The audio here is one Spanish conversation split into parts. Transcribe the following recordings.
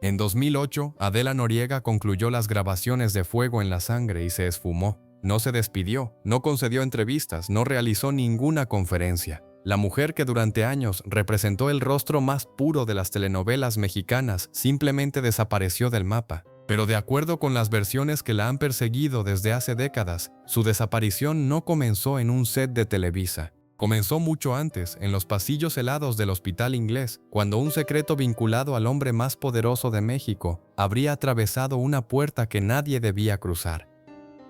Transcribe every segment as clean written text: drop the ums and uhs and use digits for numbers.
En 2008, Adela Noriega concluyó las grabaciones de Fuego en la Sangre y se esfumó. No se despidió, no concedió entrevistas, no realizó ninguna conferencia. La mujer que durante años representó el rostro más puro de las telenovelas mexicanas simplemente desapareció del mapa. Pero de acuerdo con las versiones que la han perseguido desde hace décadas, su desaparición no comenzó en un set de Televisa. Comenzó mucho antes, en los pasillos helados del Hospital Inglés, cuando un secreto vinculado al hombre más poderoso de México habría atravesado una puerta que nadie debía cruzar.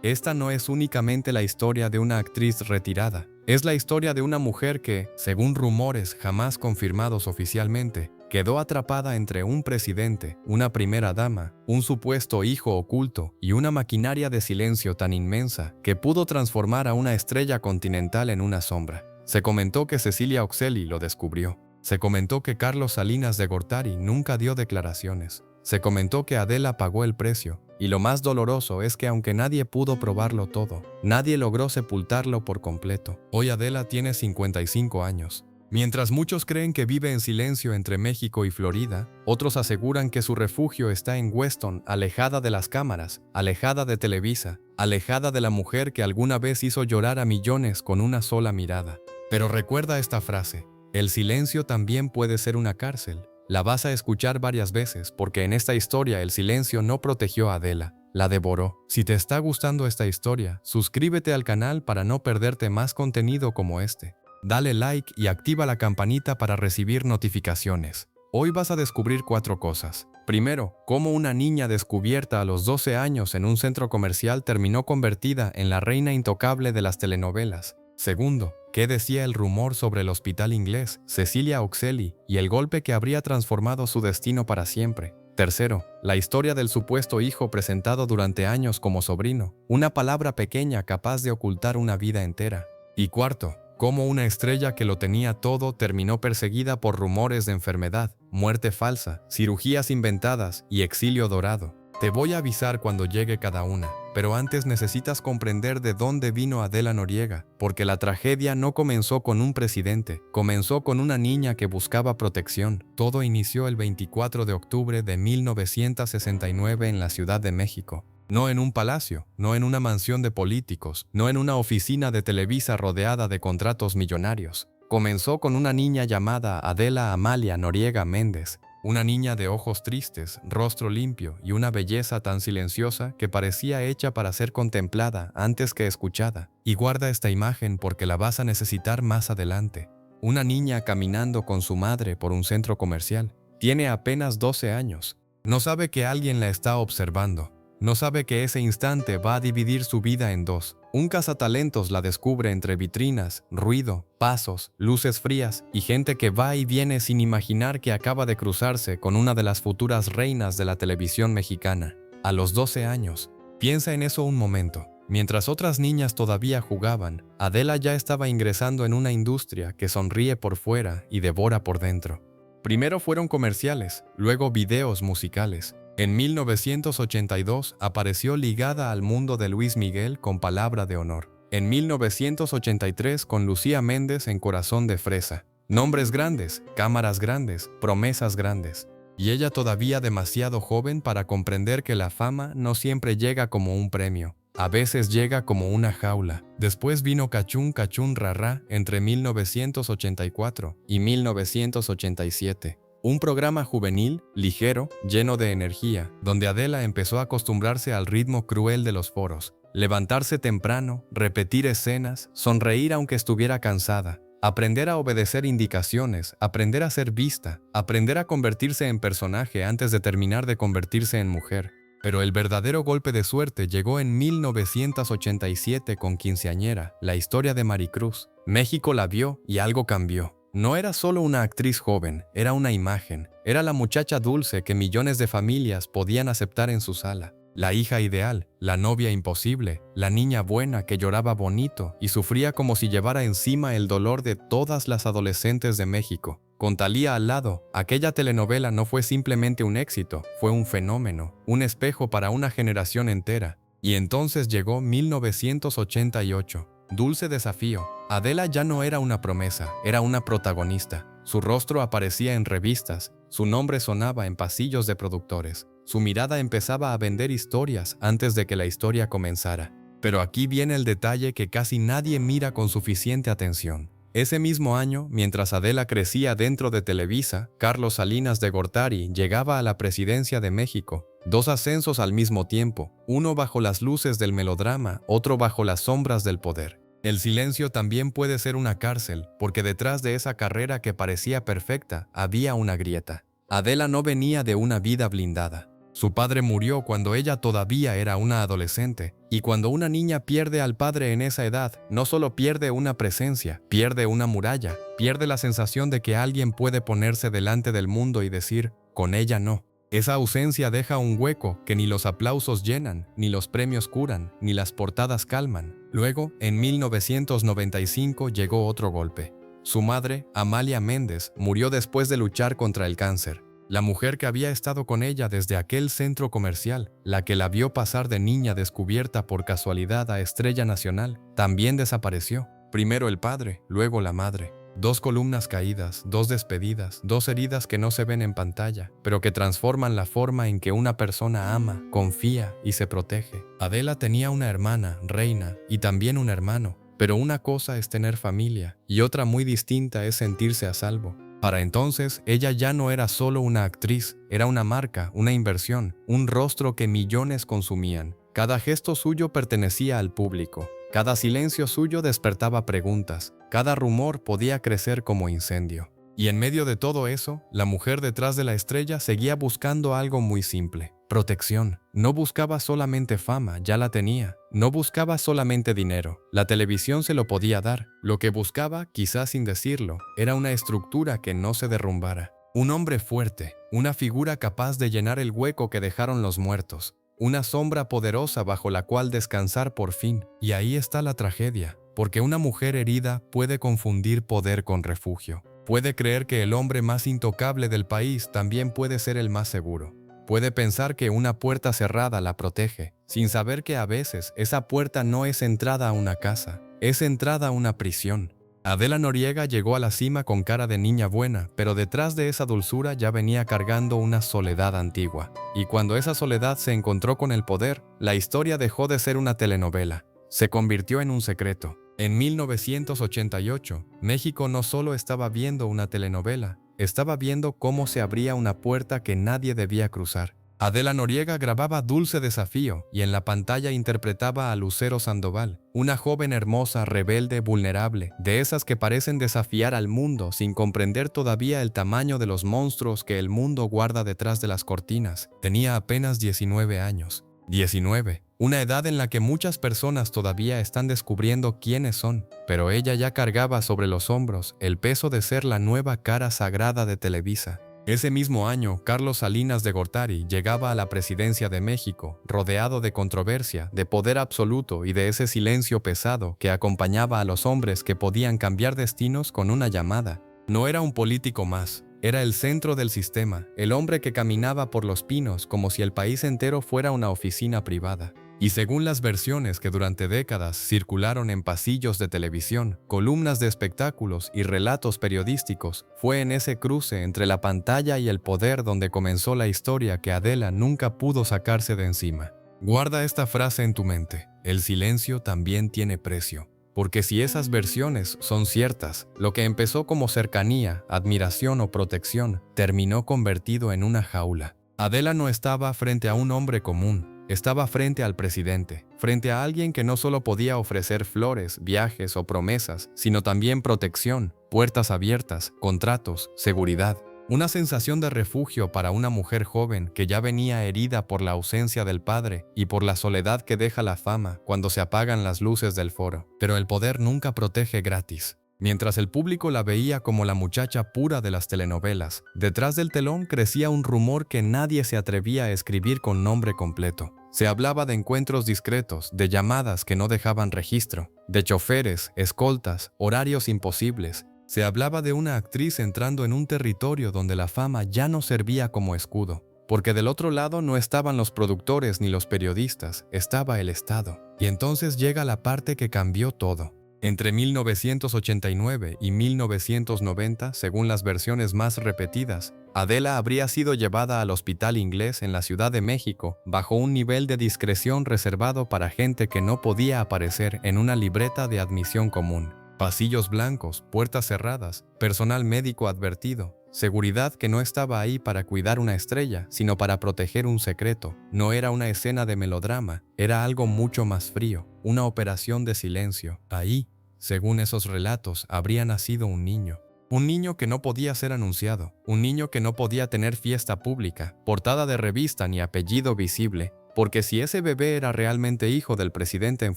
Esta no es únicamente la historia de una actriz retirada, es la historia de una mujer que, según rumores jamás confirmados oficialmente, quedó atrapada entre un presidente, una primera dama, un supuesto hijo oculto y una maquinaria de silencio tan inmensa que pudo transformar a una estrella continental en una sombra. Se comentó que Cecilia Oxelli lo descubrió. Se comentó que Carlos Salinas de Gortari nunca dio declaraciones. Se comentó que Adela pagó el precio. Y lo más doloroso es que aunque nadie pudo probarlo todo, nadie logró sepultarlo por completo. Hoy Adela tiene 55 años. Mientras muchos creen que vive en silencio entre México y Florida, otros aseguran que su refugio está en Weston, alejada de las cámaras, alejada de Televisa, alejada de la mujer que alguna vez hizo llorar a millones con una sola mirada. Pero recuerda esta frase: el silencio también puede ser una cárcel. La vas a escuchar varias veces porque en esta historia el silencio no protegió a Adela, la devoró. Si te está gustando esta historia, suscríbete al canal para no perderte más contenido como este. Dale like y activa la campanita para recibir notificaciones. Hoy vas a descubrir 4 cosas. Primero, cómo una niña descubierta a los 12 años en un centro comercial terminó convertida en la reina intocable de las telenovelas. Segundo, ¿qué decía el rumor sobre el Hospital Inglés, Cecilia Oxelli y el golpe que habría transformado su destino para siempre? Tercero, la historia del supuesto hijo presentado durante años como sobrino, una palabra pequeña capaz de ocultar una vida entera. Y cuarto, cómo una estrella que lo tenía todo terminó perseguida por rumores de enfermedad, muerte falsa, cirugías inventadas y exilio dorado. Te voy a avisar cuando llegue cada una, pero antes necesitas comprender de dónde vino Adela Noriega, porque la tragedia no comenzó con un presidente, comenzó con una niña que buscaba protección. Todo inició el 24 de octubre de 1969 en la Ciudad de México. No en un palacio, no en una mansión de políticos, no en una oficina de Televisa rodeada de contratos millonarios. Comenzó con una niña llamada Adela Amalia Noriega Méndez. Una niña de ojos tristes, rostro limpio y una belleza tan silenciosa que parecía hecha para ser contemplada antes que escuchada. Y guarda esta imagen porque la vas a necesitar más adelante. Una niña caminando con su madre por un centro comercial. Tiene apenas 12 años. No sabe que alguien la está observando. No sabe que ese instante va a dividir su vida en dos. Un cazatalentos la descubre entre vitrinas, ruido, pasos, luces frías y gente que va y viene sin imaginar que acaba de cruzarse con una de las futuras reinas de la televisión mexicana. A los 12 años. Piensa en eso un momento. Mientras otras niñas todavía jugaban, Adela ya estaba ingresando en una industria que sonríe por fuera y devora por dentro. Primero fueron comerciales, luego videos musicales. En 1982 apareció ligada al mundo de Luis Miguel con Palabra de Honor. En 1983 con Lucía Méndez en Corazón de Fresa. Nombres grandes, cámaras grandes, promesas grandes. Y ella todavía demasiado joven para comprender que la fama no siempre llega como un premio. A veces llega como una jaula. Después vino Cachún Cachún Rarrá entre 1984 y 1987. Un programa juvenil, ligero, lleno de energía, donde Adela empezó a acostumbrarse al ritmo cruel de los foros. Levantarse temprano, repetir escenas, sonreír aunque estuviera cansada. Aprender a obedecer indicaciones, aprender a ser vista, aprender a convertirse en personaje antes de terminar de convertirse en mujer. Pero el verdadero golpe de suerte llegó en 1987 con Quinceañera, la historia de Maricruz. México la vio y algo cambió. No era solo una actriz joven, era una imagen. Era la muchacha dulce que millones de familias podían aceptar en su sala. La hija ideal, la novia imposible, la niña buena que lloraba bonito y sufría como si llevara encima el dolor de todas las adolescentes de México. Con Thalía al lado, aquella telenovela no fue simplemente un éxito, fue un fenómeno, un espejo para una generación entera. Y entonces llegó 1988. Dulce desafío. Adela ya no era una promesa, era una protagonista. Su rostro aparecía en revistas Su nombre sonaba en pasillos de productores. Su mirada empezaba a vender historias antes de que la historia comenzara. Pero aquí viene el detalle que casi nadie mira con suficiente atención. Ese mismo año, mientras Adela crecía dentro de Televisa, Carlos Salinas de Gortari llegaba a la presidencia de México. 2 ascensos al mismo tiempo, uno bajo las luces del melodrama, otro bajo las sombras del poder. El silencio también puede ser una cárcel, porque detrás de esa carrera que parecía perfecta, había una grieta. Adela no venía de una vida blindada. Su padre murió cuando ella todavía era una adolescente, y cuando una niña pierde al padre en esa edad, no solo pierde una presencia, pierde una muralla, pierde la sensación de que alguien puede ponerse delante del mundo y decir, con ella no. Esa ausencia deja un hueco que ni los aplausos llenan, ni los premios curan, ni las portadas calman. Luego, en 1995 llegó otro golpe. Su madre, Amalia Méndez, murió después de luchar contra el cáncer. La mujer que había estado con ella desde aquel centro comercial, la que la vio pasar de niña descubierta por casualidad a estrella nacional, también desapareció. Primero el padre, luego la madre. 2 columnas caídas, 2 despedidas, 2 heridas que no se ven en pantalla, pero que transforman la forma en que una persona ama, confía y se protege. Adela tenía una hermana, Reina, y también un hermano, pero una cosa es tener familia, y otra muy distinta es sentirse a salvo. Para entonces, ella ya no era solo una actriz, era una marca, una inversión, un rostro que millones consumían. Cada gesto suyo pertenecía al público. Cada silencio suyo despertaba preguntas. Cada rumor podía crecer como incendio. Y en medio de todo eso, la mujer detrás de la estrella seguía buscando algo muy simple: protección. No buscaba solamente fama, ya la tenía. No buscaba solamente dinero, la televisión se lo podía dar. Lo que buscaba, quizás sin decirlo, era una estructura que no se derrumbara. Un hombre fuerte, una figura capaz de llenar el hueco que dejaron los muertos. Una sombra poderosa bajo la cual descansar por fin. Y ahí está la tragedia, porque una mujer herida puede confundir poder con refugio. Puede creer que el hombre más intocable del país también puede ser el más seguro. Puede pensar que una puerta cerrada la protege, sin saber que a veces esa puerta no es entrada a una casa, es entrada a una prisión. Adela Noriega llegó a la cima con cara de niña buena, pero detrás de esa dulzura ya venía cargando una soledad antigua. Y cuando esa soledad se encontró con el poder, la historia dejó de ser una telenovela. Se convirtió en un secreto. En 1988, México no solo estaba viendo una telenovela, estaba viendo cómo se abría una puerta que nadie debía cruzar. Adela Noriega grababa Dulce Desafío y en la pantalla interpretaba a Lucero Sandoval, una joven hermosa, rebelde, vulnerable, de esas que parecen desafiar al mundo sin comprender todavía el tamaño de los monstruos que el mundo guarda detrás de las cortinas. Tenía apenas 19 años. 19, una edad en la que muchas personas todavía están descubriendo quiénes son, pero ella ya cargaba sobre los hombros el peso de ser la nueva cara sagrada de Televisa. Ese mismo año, Carlos Salinas de Gortari llegaba a la presidencia de México, rodeado de controversia, de poder absoluto y de ese silencio pesado que acompañaba a los hombres que podían cambiar destinos con una llamada. No era un político más. Era el centro del sistema, el hombre que caminaba por los pinos como si el país entero fuera una oficina privada. Y según las versiones que durante décadas circularon en pasillos de televisión, columnas de espectáculos y relatos periodísticos, fue en ese cruce entre la pantalla y el poder donde comenzó la historia que Adela nunca pudo sacarse de encima. Guarda esta frase en tu mente: el silencio también tiene precio. Porque si esas versiones son ciertas, lo que empezó como cercanía, admiración o protección, terminó convertido en una jaula. Adela no estaba frente a un hombre común, estaba frente al presidente, frente a alguien que no solo podía ofrecer flores, viajes o promesas, sino también protección, puertas abiertas, contratos, seguridad. Una sensación de refugio para una mujer joven que ya venía herida por la ausencia del padre y por la soledad que deja la fama cuando se apagan las luces del foro. Pero el poder nunca protege gratis. Mientras el público la veía como la muchacha pura de las telenovelas, detrás del telón crecía un rumor que nadie se atrevía a escribir con nombre completo. Se hablaba de encuentros discretos, de llamadas que no dejaban registro, de choferes, escoltas, horarios imposibles. Se hablaba de una actriz entrando en un territorio donde la fama ya no servía como escudo, porque del otro lado no estaban los productores ni los periodistas, estaba el Estado. Y entonces llega la parte que cambió todo. Entre 1989 y 1990, según las versiones más repetidas, Adela habría sido llevada al Hospital Inglés en la Ciudad de México bajo un nivel de discreción reservado para gente que no podía aparecer en una libreta de admisión común. Pasillos blancos, puertas cerradas, personal médico advertido, seguridad que no estaba ahí para cuidar una estrella, sino para proteger un secreto. No era una escena de melodrama, era algo mucho más frío, una operación de silencio. Ahí, según esos relatos, habría nacido un niño. Un niño que no podía ser anunciado, un niño que no podía tener fiesta pública, portada de revista ni apellido visible, porque si ese bebé era realmente hijo del presidente en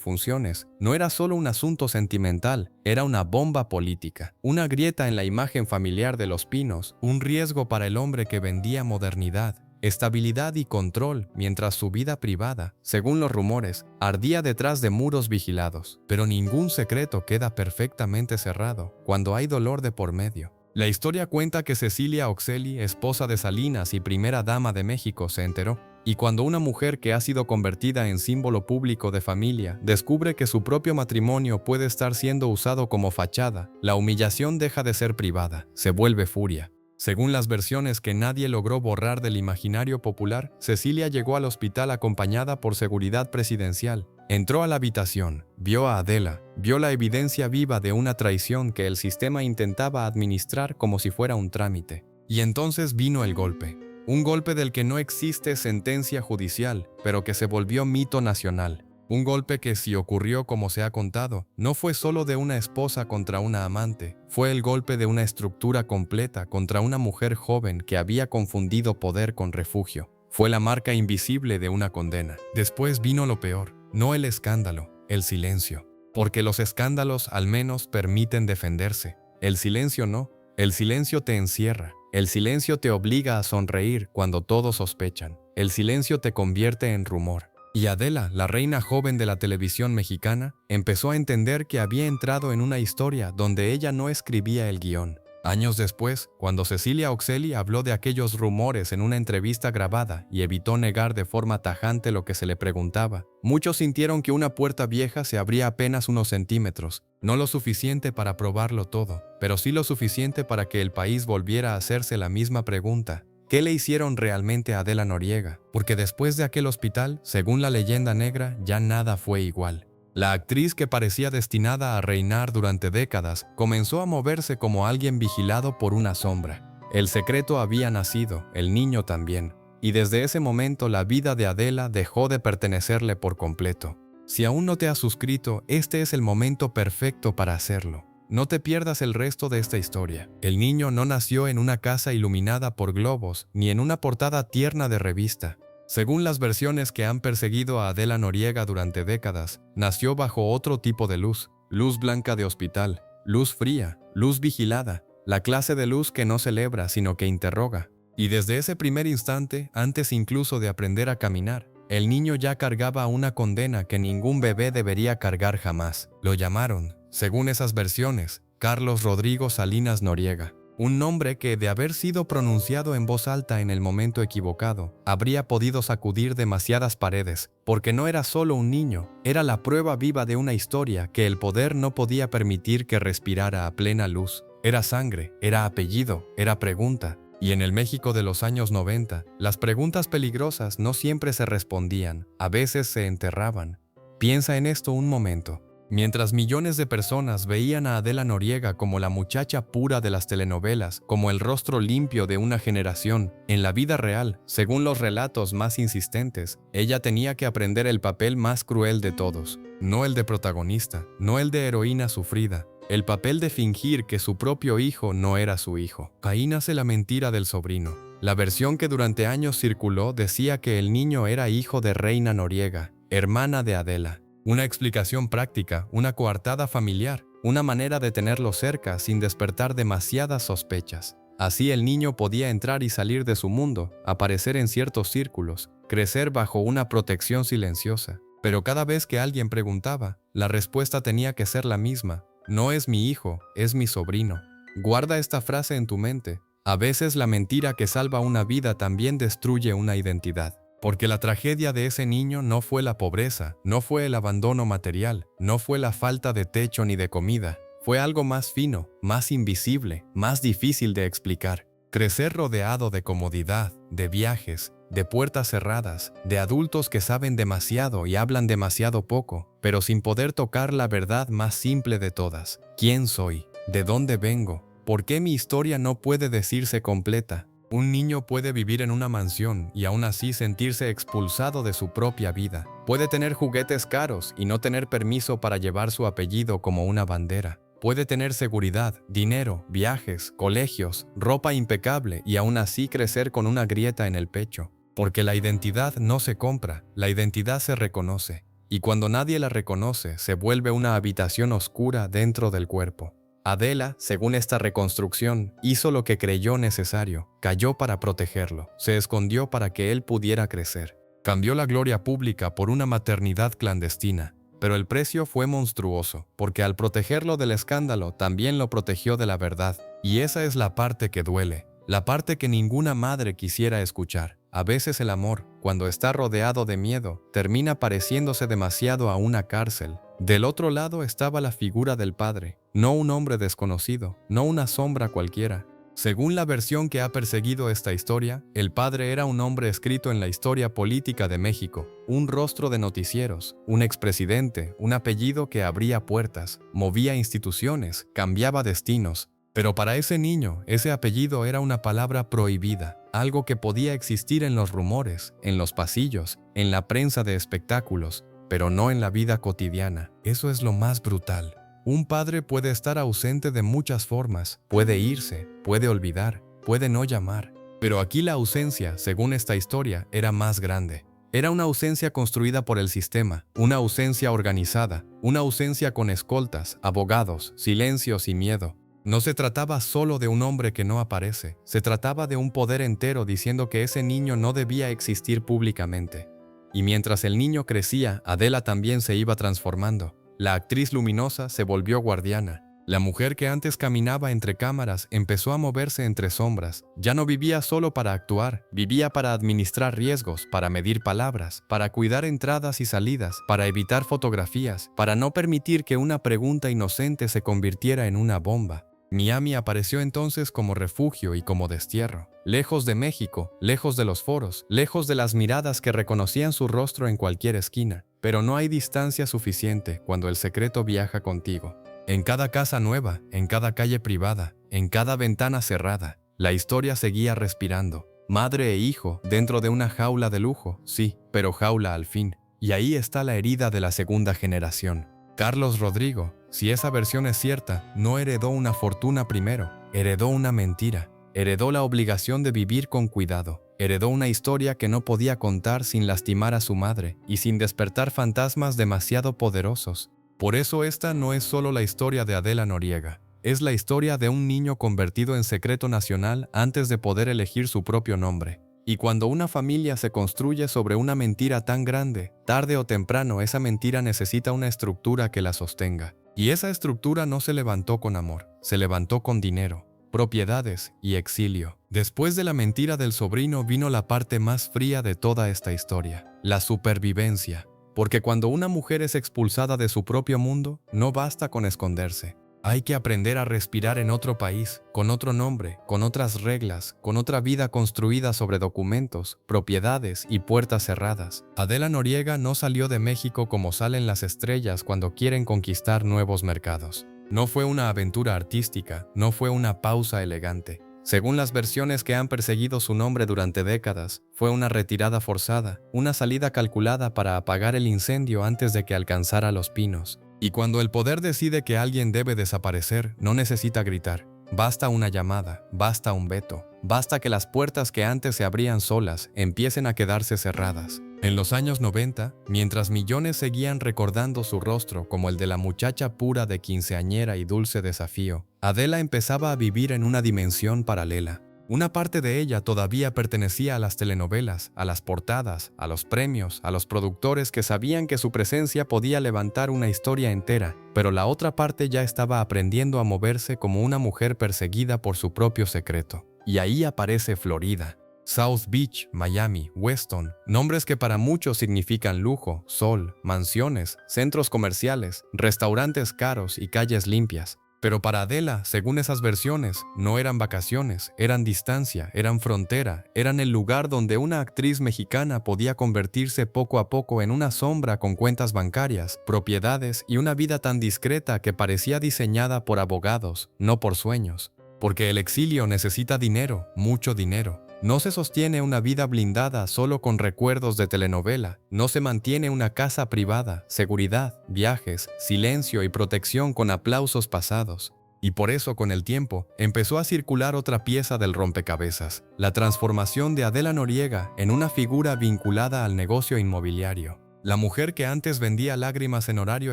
funciones, no era solo un asunto sentimental, era una bomba política, una grieta en la imagen familiar de Los Pinos, un riesgo para el hombre que vendía modernidad, estabilidad y control, mientras su vida privada, según los rumores, ardía detrás de muros vigilados. Pero ningún secreto queda perfectamente cerrado cuando hay dolor de por medio. La historia cuenta que Cecilia Oxeli, esposa de Salinas y primera dama de México, se enteró. Y cuando una mujer que ha sido convertida en símbolo público de familia descubre que su propio matrimonio puede estar siendo usado como fachada, la humillación deja de ser privada, se vuelve furia. Según las versiones que nadie logró borrar del imaginario popular, Cecilia llegó al hospital acompañada por seguridad presidencial. Entró a la habitación, vio a Adela, vio la evidencia viva de una traición que el sistema intentaba administrar como si fuera un trámite. Y entonces vino el golpe. Un golpe del que no existe sentencia judicial, pero que se volvió mito nacional. Un golpe que, si ocurrió como se ha contado, no fue solo de una esposa contra una amante, fue el golpe de una estructura completa contra una mujer joven que había confundido poder con refugio. Fue la marca invisible de una condena. Después vino lo peor, no el escándalo, el silencio. Porque los escándalos al menos permiten defenderse. El silencio no, el silencio te encierra. El silencio te obliga a sonreír cuando todos sospechan. El silencio te convierte en rumor. Y Adela, la reina joven de la televisión mexicana, empezó a entender que había entrado en una historia donde ella no escribía el guión. Años después, cuando Cecilia Oxeli habló de aquellos rumores en una entrevista grabada y evitó negar de forma tajante lo que se le preguntaba, muchos sintieron que una puerta vieja se abría apenas unos centímetros, no lo suficiente para probarlo todo, pero sí lo suficiente para que el país volviera a hacerse la misma pregunta. ¿Qué le hicieron realmente a Adela Noriega? Porque después de aquel hospital, según la leyenda negra, ya nada fue igual. La actriz que parecía destinada a reinar durante décadas comenzó a moverse como alguien vigilado por una sombra. El secreto había nacido, el niño también, y desde ese momento la vida de Adela dejó de pertenecerle por completo. Si aún no te has suscrito, este es el momento perfecto para hacerlo. No te pierdas el resto de esta historia. El niño no nació en una casa iluminada por globos, ni en una portada tierna de revista. Según las versiones que han perseguido a Adela Noriega durante décadas, nació bajo otro tipo de luz, luz blanca de hospital, luz fría, luz vigilada, la clase de luz que no celebra sino que interroga. Y desde ese primer instante, antes incluso de aprender a caminar, el niño ya cargaba una condena que ningún bebé debería cargar jamás. Lo llamaron, según esas versiones, Carlos Rodrigo Salinas Noriega. Un nombre que, de haber sido pronunciado en voz alta en el momento equivocado, habría podido sacudir demasiadas paredes, porque no era solo un niño, era la prueba viva de una historia que el poder no podía permitir que respirara a plena luz. Era sangre, era apellido, era pregunta. Y en el México de los años 90, las preguntas peligrosas no siempre se respondían, a veces se enterraban. Piensa en esto un momento. Mientras millones de personas veían a Adela Noriega como la muchacha pura de las telenovelas, como el rostro limpio de una generación, en la vida real, según los relatos más insistentes, ella tenía que aprender el papel más cruel de todos. No el de protagonista, no el de heroína sufrida, el papel de fingir que su propio hijo no era su hijo. Ahí nace la mentira del sobrino. La versión que durante años circuló decía que el niño era hijo de Reina Noriega, hermana de Adela. Una explicación práctica, una coartada familiar, una manera de tenerlo cerca sin despertar demasiadas sospechas. Así el niño podía entrar y salir de su mundo, aparecer en ciertos círculos, crecer bajo una protección silenciosa. Pero cada vez que alguien preguntaba, la respuesta tenía que ser la misma. No es mi hijo, es mi sobrino. Guarda esta frase en tu mente. A veces la mentira que salva una vida también destruye una identidad. Porque la tragedia de ese niño no fue la pobreza, no fue el abandono material, no fue la falta de techo ni de comida. Fue algo más fino, más invisible, más difícil de explicar. Crecer rodeado de comodidad, de viajes, de puertas cerradas, de adultos que saben demasiado y hablan demasiado poco, pero sin poder tocar la verdad más simple de todas. ¿Quién soy? ¿De dónde vengo? ¿Por qué mi historia no puede decirse completa? Un niño puede vivir en una mansión y aún así sentirse expulsado de su propia vida. Puede tener juguetes caros y no tener permiso para llevar su apellido como una bandera. Puede tener seguridad, dinero, viajes, colegios, ropa impecable y aún así crecer con una grieta en el pecho. Porque la identidad no se compra, la identidad se reconoce. Y cuando nadie la reconoce, se vuelve una habitación oscura dentro del cuerpo. Adela, según esta reconstrucción, hizo lo que creyó necesario, cayó para protegerlo, se escondió para que él pudiera crecer. Cambió la gloria pública por una maternidad clandestina. Pero el precio fue monstruoso, porque al protegerlo del escándalo, también lo protegió de la verdad. Y esa es la parte que duele, la parte que ninguna madre quisiera escuchar. A veces el amor, cuando está rodeado de miedo, termina pareciéndose demasiado a una cárcel. Del otro lado estaba la figura del padre, no un hombre desconocido, no una sombra cualquiera. Según la versión que ha perseguido esta historia, el padre era un hombre escrito en la historia política de México, un rostro de noticieros, un expresidente, un apellido que abría puertas, movía instituciones, cambiaba destinos. Pero para ese niño, ese apellido era una palabra prohibida, algo que podía existir en los rumores, en los pasillos, en la prensa de espectáculos, pero no en la vida cotidiana. Eso es lo más brutal. Un padre puede estar ausente de muchas formas, puede irse, puede olvidar, puede no llamar. Pero aquí la ausencia, según esta historia, era más grande. Era una ausencia construida por el sistema, una ausencia organizada, una ausencia con escoltas, abogados, silencios y miedo. No se trataba solo de un hombre que no aparece, se trataba de un poder entero diciendo que ese niño no debía existir públicamente. Y mientras el niño crecía, Adela también se iba transformando. La actriz luminosa se volvió guardiana. La mujer que antes caminaba entre cámaras empezó a moverse entre sombras. Ya no vivía solo para actuar, vivía para administrar riesgos, para medir palabras, para cuidar entradas y salidas, para evitar fotografías, para no permitir que una pregunta inocente se convirtiera en una bomba. Miami apareció entonces como refugio y como destierro. Lejos de México, lejos de los foros, lejos de las miradas que reconocían su rostro en cualquier esquina. Pero no hay distancia suficiente cuando el secreto viaja contigo. En cada casa nueva, en cada calle privada, en cada ventana cerrada, la historia seguía respirando. Madre e hijo dentro de una jaula de lujo, sí, pero jaula al fin. Y ahí está la herida de la segunda generación. Carlos Rodrigo, si esa versión es cierta, no heredó una fortuna primero, heredó una mentira. Heredó la obligación de vivir con cuidado. Heredó una historia que no podía contar sin lastimar a su madre y sin despertar fantasmas demasiado poderosos. Por eso esta no es solo la historia de Adela Noriega. Es la historia de un niño convertido en secreto nacional antes de poder elegir su propio nombre. Y cuando una familia se construye sobre una mentira tan grande, tarde o temprano esa mentira necesita una estructura que la sostenga. Y esa estructura no se levantó con amor, se levantó con dinero, propiedades y exilio. Después de la mentira del sobrino vino la parte más fría de toda esta historia, la supervivencia. Porque cuando una mujer es expulsada de su propio mundo, no basta con esconderse. Hay que aprender a respirar en otro país, con otro nombre, con otras reglas, con otra vida construida sobre documentos, propiedades y puertas cerradas. Adela Noriega no salió de México como salen las estrellas cuando quieren conquistar nuevos mercados. No fue una aventura artística, no fue una pausa elegante. Según las versiones que han perseguido su nombre durante décadas, fue una retirada forzada, una salida calculada para apagar el incendio antes de que alcanzara los pinos. Y cuando el poder decide que alguien debe desaparecer, no necesita gritar. Basta una llamada, basta un veto, basta que las puertas que antes se abrían solas empiecen a quedarse cerradas. En los años 90, mientras millones seguían recordando su rostro como el de la muchacha pura de quinceañera y dulce desafío, Adela empezaba a vivir en una dimensión paralela. Una parte de ella todavía pertenecía a las telenovelas, a las portadas, a los premios, a los productores que sabían que su presencia podía levantar una historia entera, pero la otra parte ya estaba aprendiendo a moverse como una mujer perseguida por su propio secreto. Y ahí aparece Florida. South Beach, Miami, Weston, nombres que para muchos significan lujo, sol, mansiones, centros comerciales, restaurantes caros y calles limpias. Pero para Adela, según esas versiones, no eran vacaciones, eran distancia, eran frontera, eran el lugar donde una actriz mexicana podía convertirse poco a poco en una sombra con cuentas bancarias, propiedades y una vida tan discreta que parecía diseñada por abogados, no por sueños. Porque el exilio necesita dinero, mucho dinero. No se sostiene una vida blindada solo con recuerdos de telenovela. No se mantiene una casa privada, seguridad, viajes, silencio y protección con aplausos pasados. Y por eso, con el tiempo, empezó a circular otra pieza del rompecabezas, la transformación de Adela Noriega en una figura vinculada al negocio inmobiliario. La mujer que antes vendía lágrimas en horario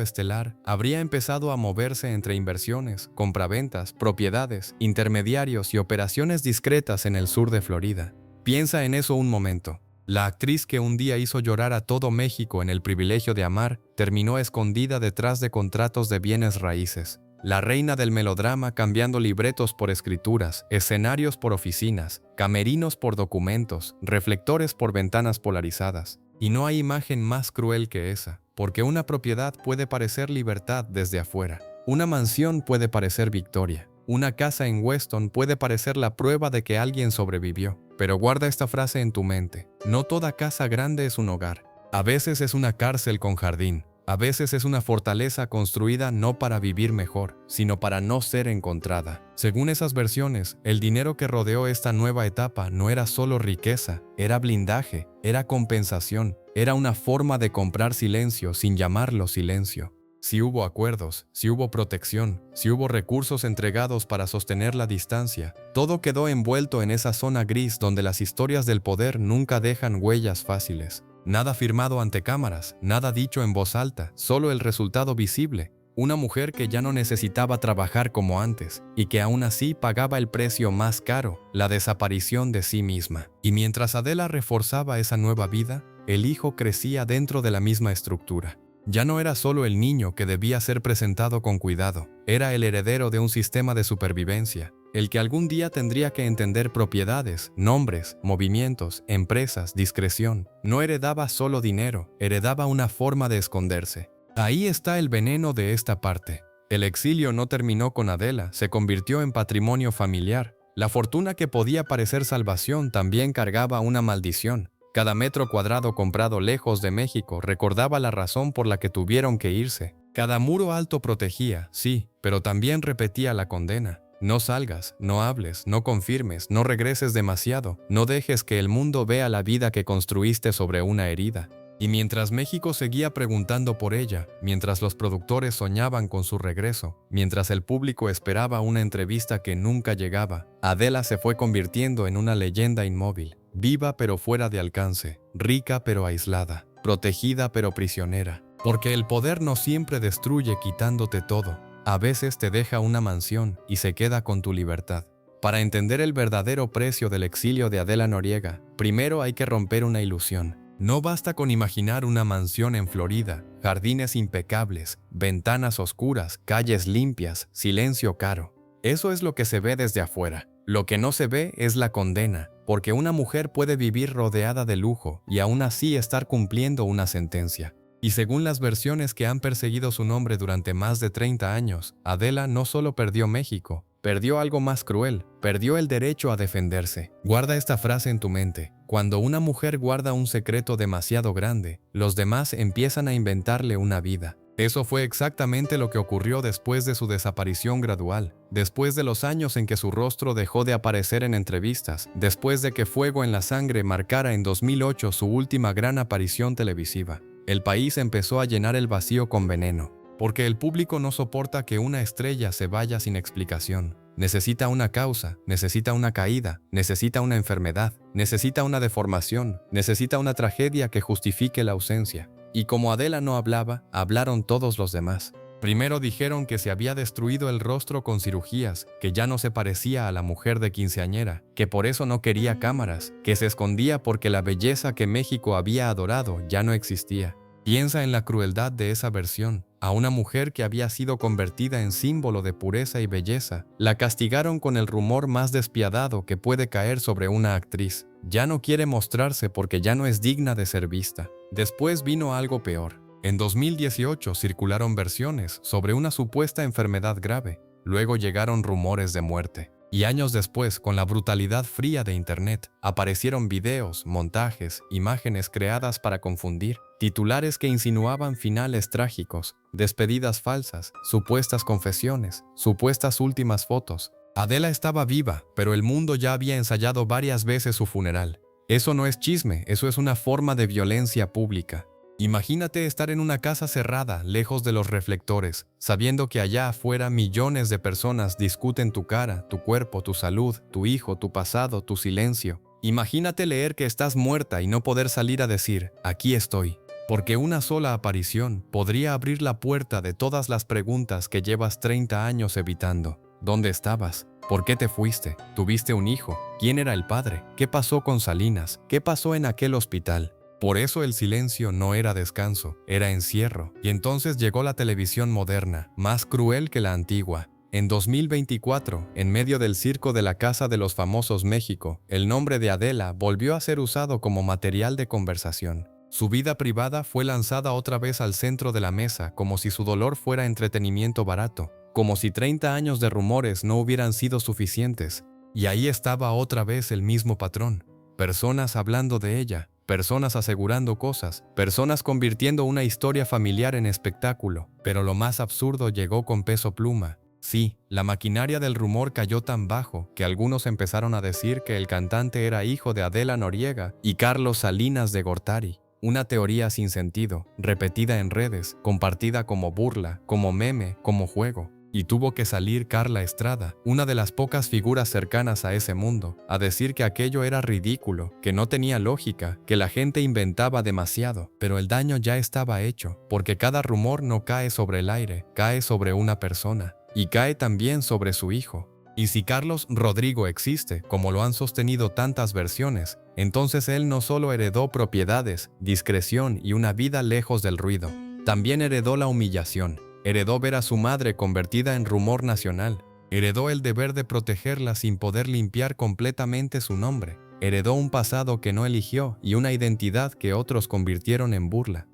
estelar habría empezado a moverse entre inversiones, compraventas, propiedades, intermediarios y operaciones discretas en el sur de Florida. Piensa en eso un momento. La actriz que un día hizo llorar a todo México en El privilegio de amar terminó escondida detrás de contratos de bienes raíces. La reina del melodrama cambiando libretos por escrituras, escenarios por oficinas, camerinos por documentos, reflectores por ventanas polarizadas. Y no hay imagen más cruel que esa, porque una propiedad puede parecer libertad desde afuera. Una mansión puede parecer victoria. Una casa en Weston puede parecer la prueba de que alguien sobrevivió. Pero guarda esta frase en tu mente. No toda casa grande es un hogar. A veces es una cárcel con jardín. A veces es una fortaleza construida no para vivir mejor, sino para no ser encontrada. Según esas versiones, el dinero que rodeó esta nueva etapa no era solo riqueza, era blindaje, era compensación, era una forma de comprar silencio sin llamarlo silencio. Si hubo acuerdos, si hubo protección, si hubo recursos entregados para sostener la distancia, todo quedó envuelto en esa zona gris donde las historias del poder nunca dejan huellas fáciles. Nada firmado ante cámaras, nada dicho en voz alta, solo el resultado visible. Una mujer que ya no necesitaba trabajar como antes y que aún así pagaba el precio más caro, la desaparición de sí misma. Y mientras Adela reforzaba esa nueva vida, el hijo crecía dentro de la misma estructura. Ya no era solo el niño que debía ser presentado con cuidado, era el heredero de un sistema de supervivencia, el que algún día tendría que entender propiedades, nombres, movimientos, empresas, discreción. No heredaba solo dinero, heredaba una forma de esconderse. Ahí está el veneno de esta parte. El exilio no terminó con Adela, se convirtió en patrimonio familiar. La fortuna que podía parecer salvación también cargaba una maldición. Cada metro cuadrado comprado lejos de México recordaba la razón por la que tuvieron que irse. Cada muro alto protegía, sí, pero también repetía la condena. No salgas, no hables, no confirmes, no regreses demasiado, no dejes que el mundo vea la vida que construiste sobre una herida. Y mientras México seguía preguntando por ella, mientras los productores soñaban con su regreso, mientras el público esperaba una entrevista que nunca llegaba, Adela se fue convirtiendo en una leyenda inmóvil, viva pero fuera de alcance, rica pero aislada, protegida pero prisionera. Porque el poder no siempre destruye quitándote todo, a veces te deja una mansión y se queda con tu libertad. Para entender el verdadero precio del exilio de Adela Noriega, primero hay que romper una ilusión. No basta con imaginar una mansión en Florida, jardines impecables, ventanas oscuras, calles limpias, silencio caro. Eso es lo que se ve desde afuera. Lo que no se ve es la condena, porque una mujer puede vivir rodeada de lujo y aún así estar cumpliendo una sentencia. Y según las versiones que han perseguido su nombre durante más de 30 años, Adela no solo perdió México, perdió algo más cruel, perdió el derecho a defenderse. Guarda esta frase en tu mente. Cuando una mujer guarda un secreto demasiado grande, los demás empiezan a inventarle una vida. Eso fue exactamente lo que ocurrió después de su desaparición gradual, después de los años en que su rostro dejó de aparecer en entrevistas, después de que Fuego en la Sangre marcara en 2008 su última gran aparición televisiva. El país empezó a llenar el vacío con veneno, porque el público no soporta que una estrella se vaya sin explicación. Necesita una causa, necesita una caída, necesita una enfermedad, necesita una deformación, necesita una tragedia que justifique la ausencia. Y como Adela no hablaba, hablaron todos los demás. Primero dijeron que se había destruido el rostro con cirugías, que ya no se parecía a la mujer de quinceañera, que por eso no quería cámaras, que se escondía porque la belleza que México había adorado ya no existía. Piensa en la crueldad de esa versión. A una mujer que había sido convertida en símbolo de pureza y belleza, la castigaron con el rumor más despiadado que puede caer sobre una actriz. Ya no quiere mostrarse porque ya no es digna de ser vista. Después vino algo peor. En 2018 circularon versiones sobre una supuesta enfermedad grave. Luego llegaron rumores de muerte. Y años después, con la brutalidad fría de Internet, aparecieron videos, montajes, imágenes creadas para confundir, titulares que insinuaban finales trágicos, despedidas falsas, supuestas confesiones, supuestas últimas fotos. Adela estaba viva, pero el mundo ya había ensayado varias veces su funeral. Eso no es chisme, eso es una forma de violencia pública. Imagínate estar en una casa cerrada, lejos de los reflectores, sabiendo que allá afuera millones de personas discuten tu cara, tu cuerpo, tu salud, tu hijo, tu pasado, tu silencio. Imagínate leer que estás muerta y no poder salir a decir, aquí estoy. Porque una sola aparición podría abrir la puerta de todas las preguntas que llevas 30 años evitando. ¿Dónde estabas? ¿Por qué te fuiste? ¿Tuviste un hijo? ¿Quién era el padre? ¿Qué pasó con Salinas? ¿Qué pasó en aquel hospital? Por eso el silencio no era descanso, era encierro. Y entonces llegó la televisión moderna, más cruel que la antigua. En 2024, en medio del circo de la Casa de los Famosos México, el nombre de Adela volvió a ser usado como material de conversación. Su vida privada fue lanzada otra vez al centro de la mesa, como si su dolor fuera entretenimiento barato, como si 30 años de rumores no hubieran sido suficientes. Y ahí estaba otra vez el mismo patrón. Personas hablando de ella, personas asegurando cosas, personas convirtiendo una historia familiar en espectáculo. Pero lo más absurdo llegó con Peso Pluma. Sí, la maquinaria del rumor cayó tan bajo que algunos empezaron a decir que el cantante era hijo de Adela Noriega y Carlos Salinas de Gortari. Una teoría sin sentido, repetida en redes, compartida como burla, como meme, como juego. Y tuvo que salir Carla Estrada, una de las pocas figuras cercanas a ese mundo, a decir que aquello era ridículo, que no tenía lógica, que la gente inventaba demasiado. Pero el daño ya estaba hecho, porque cada rumor no cae sobre el aire, cae sobre una persona, y cae también sobre su hijo. Y si Carlos Rodrigo existe, como lo han sostenido tantas versiones, entonces él no solo heredó propiedades, discreción y una vida lejos del ruido, también heredó la humillación. Heredó ver a su madre convertida en rumor nacional. Heredó el deber de protegerla sin poder limpiar completamente su nombre. Heredó un pasado que no eligió y una identidad que otros convirtieron en burla.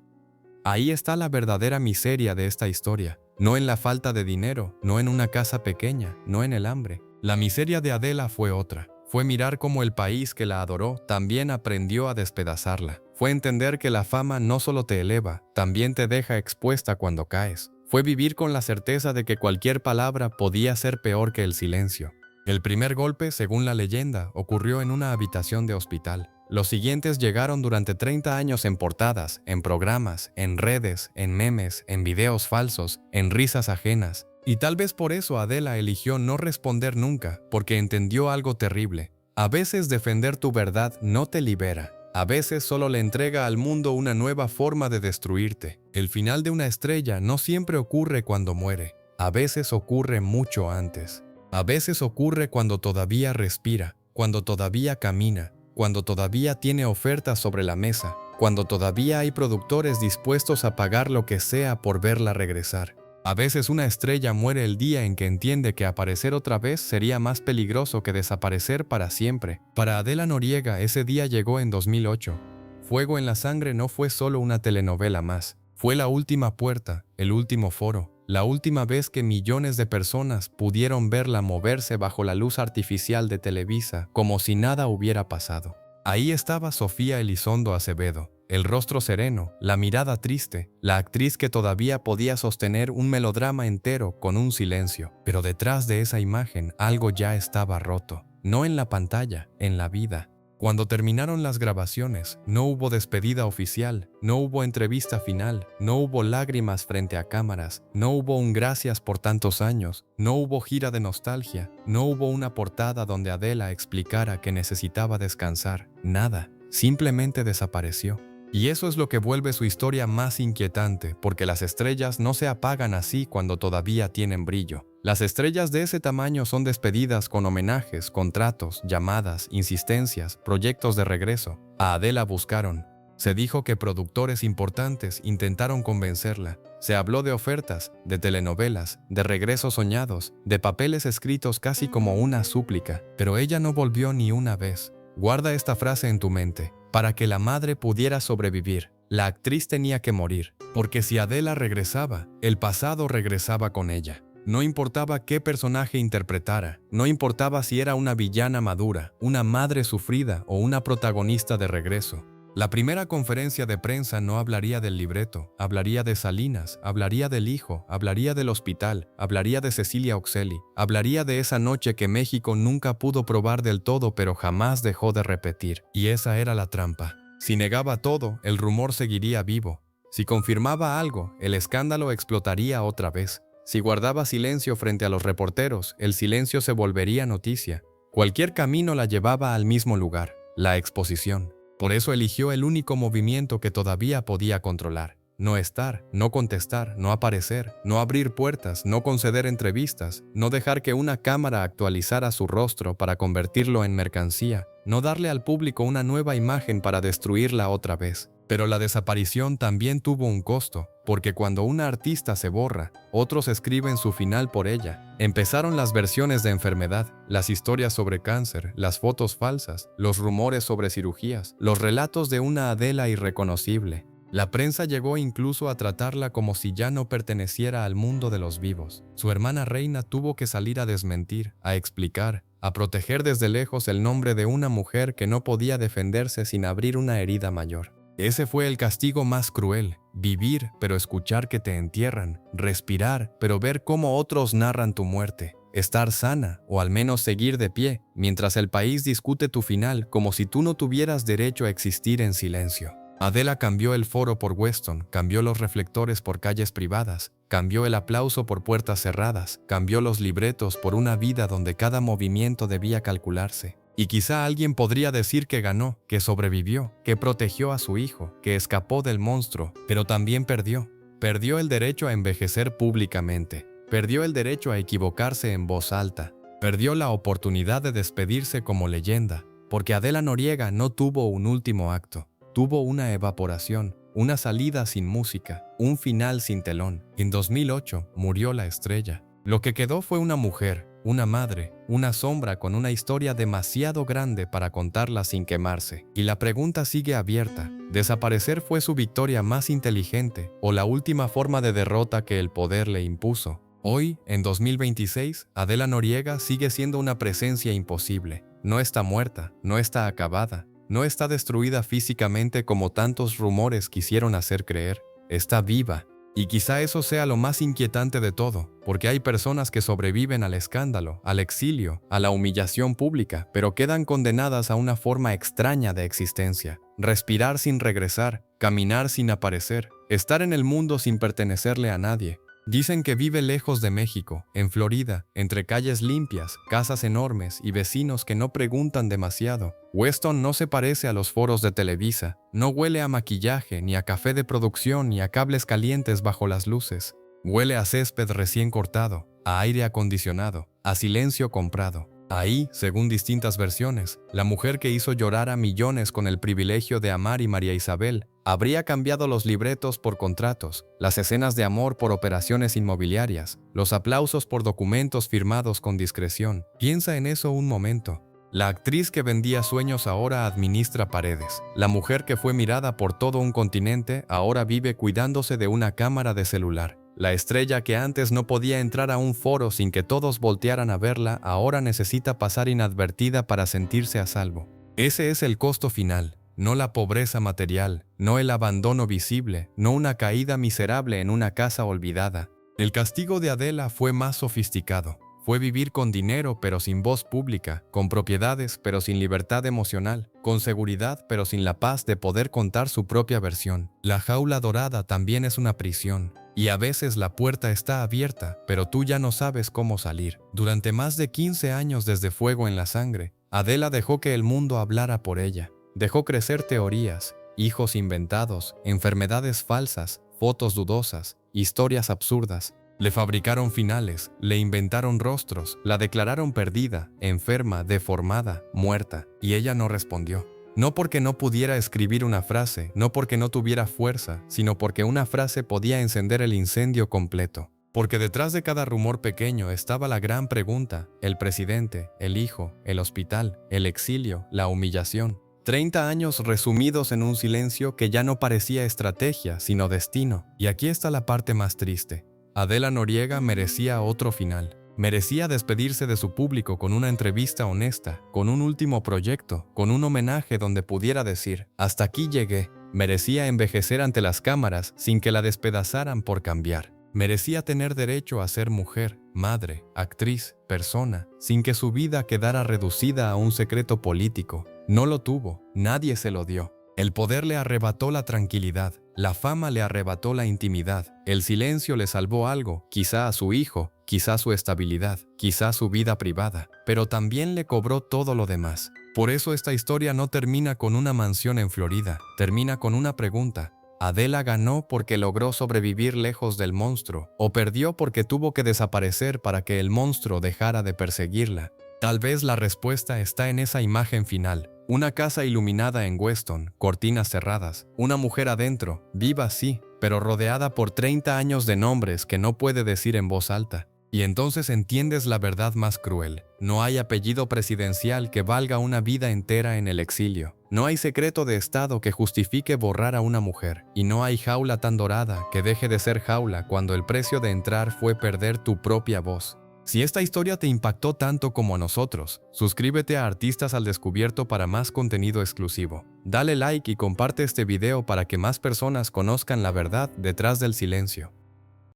Ahí está la verdadera miseria de esta historia. No en la falta de dinero, no en una casa pequeña, no en el hambre. La miseria de Adela fue otra. Fue mirar cómo el país que la adoró también aprendió a despedazarla. Fue entender que la fama no solo te eleva, también te deja expuesta cuando caes. Fue vivir con la certeza de que cualquier palabra podía ser peor que el silencio. El primer golpe, según la leyenda, ocurrió en una habitación de hospital. Los siguientes llegaron durante 30 años en portadas, en programas, en redes, en memes, en videos falsos, en risas ajenas. Y tal vez por eso Adela eligió no responder nunca, porque entendió algo terrible. A veces defender tu verdad no te libera. A veces solo le entrega al mundo una nueva forma de destruirte. El final de una estrella no siempre ocurre cuando muere. A veces ocurre mucho antes. A veces ocurre cuando todavía respira, cuando todavía camina, cuando todavía tiene ofertas sobre la mesa, cuando todavía hay productores dispuestos a pagar lo que sea por verla regresar. A veces una estrella muere el día en que entiende que aparecer otra vez sería más peligroso que desaparecer para siempre. Para Adela Noriega ese día llegó en 2008. Fuego en la Sangre no fue solo una telenovela más. Fue la última puerta, el último foro, la última vez que millones de personas pudieron verla moverse bajo la luz artificial de Televisa como si nada hubiera pasado. Ahí estaba Sofía Elizondo Acevedo. El rostro sereno, la mirada triste, la actriz que todavía podía sostener un melodrama entero con un silencio. Pero detrás de esa imagen algo ya estaba roto. No en la pantalla, en la vida. Cuando terminaron las grabaciones, no hubo despedida oficial, no hubo entrevista final, no hubo lágrimas frente a cámaras, no hubo un gracias por tantos años, no hubo gira de nostalgia, no hubo una portada donde Adela explicara que necesitaba descansar. Nada, simplemente desapareció. Y eso es lo que vuelve su historia más inquietante, porque las estrellas no se apagan así cuando todavía tienen brillo. Las estrellas de ese tamaño son despedidas con homenajes, contratos, llamadas, insistencias, proyectos de regreso. A Adela buscaron, Se dijo que productores importantes intentaron convencerla. Se habló de ofertas, de telenovelas, de regresos soñados, de papeles escritos casi como una súplica, pero ella no volvió ni una vez. Guarda esta frase en tu mente. Para que la madre pudiera sobrevivir, la actriz tenía que morir, porque si Adela regresaba, el pasado regresaba con ella. No importaba qué personaje interpretara, no importaba si era una villana madura, una madre sufrida o una protagonista de regreso. La primera conferencia de prensa no hablaría del libreto, hablaría de Salinas, hablaría del hijo, hablaría del hospital, hablaría de Cecilia Oxelli, hablaría de esa noche que México nunca pudo probar del todo pero jamás dejó de repetir. Y esa era la trampa. Si negaba todo, el rumor seguiría vivo. Si confirmaba algo, el escándalo explotaría otra vez. Si guardaba silencio frente a los reporteros, el silencio se volvería noticia. Cualquier camino la llevaba al mismo lugar, la exposición. Por eso eligió el único movimiento que todavía podía controlar. No estar, no contestar, no aparecer, no abrir puertas, no conceder entrevistas, no dejar que una cámara actualizara su rostro para convertirlo en mercancía, no darle al público una nueva imagen para destruirla otra vez. Pero la desaparición también tuvo un costo, porque cuando una artista se borra, otros escriben su final por ella. Empezaron las versiones de enfermedad, las historias sobre cáncer, las fotos falsas, los rumores sobre cirugías, los relatos de una Adela irreconocible. La prensa llegó incluso a tratarla como si ya no perteneciera al mundo de los vivos. Su hermana Reina tuvo que salir a desmentir, a explicar, a proteger desde lejos el nombre de una mujer que no podía defenderse sin abrir una herida mayor. Ese fue el castigo más cruel, vivir pero escuchar que te entierran, respirar pero ver cómo otros narran tu muerte, estar sana o al menos seguir de pie mientras el país discute tu final como si tú no tuvieras derecho a existir en silencio. Adela cambió el foro por Weston, cambió los reflectores por calles privadas, cambió el aplauso por puertas cerradas, cambió los libretos por una vida donde cada movimiento debía calcularse. Y quizá alguien podría decir que ganó, que sobrevivió, que protegió a su hijo, que escapó del monstruo, pero también perdió. Perdió el derecho a envejecer públicamente, perdió el derecho a equivocarse en voz alta, perdió la oportunidad de despedirse como leyenda, porque Adela Noriega no tuvo un último acto, tuvo una evaporación, una salida sin música, un final sin telón. En 2008 murió la estrella. Lo que quedó fue una mujer, una madre, una sombra con una historia demasiado grande para contarla sin quemarse. Y la pregunta sigue abierta. ¿Desaparecer fue su victoria más inteligente o la última forma de derrota que el poder le impuso? Hoy, en 2026, Adela Noriega sigue siendo una presencia imposible. No está muerta, no está acabada, no está destruida físicamente como tantos rumores quisieron hacer creer. Está viva. Y quizá eso sea lo más inquietante de todo, porque hay personas que sobreviven al escándalo, al exilio, a la humillación pública, pero quedan condenadas a una forma extraña de existencia. Respirar sin regresar, caminar sin aparecer, estar en el mundo sin pertenecerle a nadie. Dicen que vive lejos de México, en Florida, entre calles limpias, casas enormes y vecinos que no preguntan demasiado. Weston no se parece a los foros de Televisa, no huele a maquillaje, ni a café de producción, ni a cables calientes bajo las luces. Huele a césped recién cortado, a aire acondicionado, a silencio comprado. Ahí, según distintas versiones, la mujer que hizo llorar a millones con el privilegio de amar y María Isabel, habría cambiado los libretos por contratos, las escenas de amor por operaciones inmobiliarias, los aplausos por documentos firmados con discreción. Piensa en eso un momento. La actriz que vendía sueños ahora administra paredes. La mujer que fue mirada por todo un continente ahora vive cuidándose de una cámara de celular. La estrella que antes no podía entrar a un foro sin que todos voltearan a verla, ahora necesita pasar inadvertida para sentirse a salvo. Ese es el costo final, no la pobreza material, no el abandono visible, no una caída miserable en una casa olvidada. El castigo de Adela fue más sofisticado. Fue vivir con dinero pero sin voz pública, con propiedades pero sin libertad emocional, con seguridad pero sin la paz de poder contar su propia versión. La jaula dorada también es una prisión. Y a veces la puerta está abierta, pero tú ya no sabes cómo salir. Durante más de 15 años desde Fuego en la Sangre, Adela dejó que el mundo hablara por ella. Dejó crecer teorías, hijos inventados, enfermedades falsas, fotos dudosas, historias absurdas. Le fabricaron finales, le inventaron rostros, la declararon perdida, enferma, deformada, muerta, y ella no respondió. No porque no pudiera escribir una frase, no porque no tuviera fuerza, sino porque una frase podía encender el incendio completo. Porque detrás de cada rumor pequeño estaba la gran pregunta: el presidente, el hijo, el hospital, el exilio, la humillación. 30 años resumidos en un silencio que ya no parecía estrategia, sino destino. Y aquí está la parte más triste. Adela Noriega merecía otro final. Merecía despedirse de su público con una entrevista honesta, con un último proyecto, con un homenaje donde pudiera decir: hasta aquí llegué. Merecía envejecer ante las cámaras sin que la despedazaran por cambiar. Merecía tener derecho a ser mujer, madre, actriz, persona, sin que su vida quedara reducida a un secreto político. No lo tuvo, nadie se lo dio. El poder le arrebató la tranquilidad, la fama le arrebató la intimidad, el silencio le salvó algo, quizá a su hijo, quizá su estabilidad, quizá su vida privada, pero también le cobró todo lo demás. Por eso esta historia no termina con una mansión en Florida, termina con una pregunta. ¿Adela ganó porque logró sobrevivir lejos del monstruo, o perdió porque tuvo que desaparecer para que el monstruo dejara de perseguirla? Tal vez la respuesta está en esa imagen final. Una casa iluminada en Weston, cortinas cerradas, una mujer adentro, viva sí, pero rodeada por 30 años de nombres que no puede decir en voz alta. Y entonces entiendes la verdad más cruel. No hay apellido presidencial que valga una vida entera en el exilio. No hay secreto de Estado que justifique borrar a una mujer. Y no hay jaula tan dorada que deje de ser jaula cuando el precio de entrar fue perder tu propia voz. Si esta historia te impactó tanto como a nosotros, suscríbete a Artistas al Descubierto para más contenido exclusivo. Dale like y comparte este video para que más personas conozcan la verdad detrás del silencio.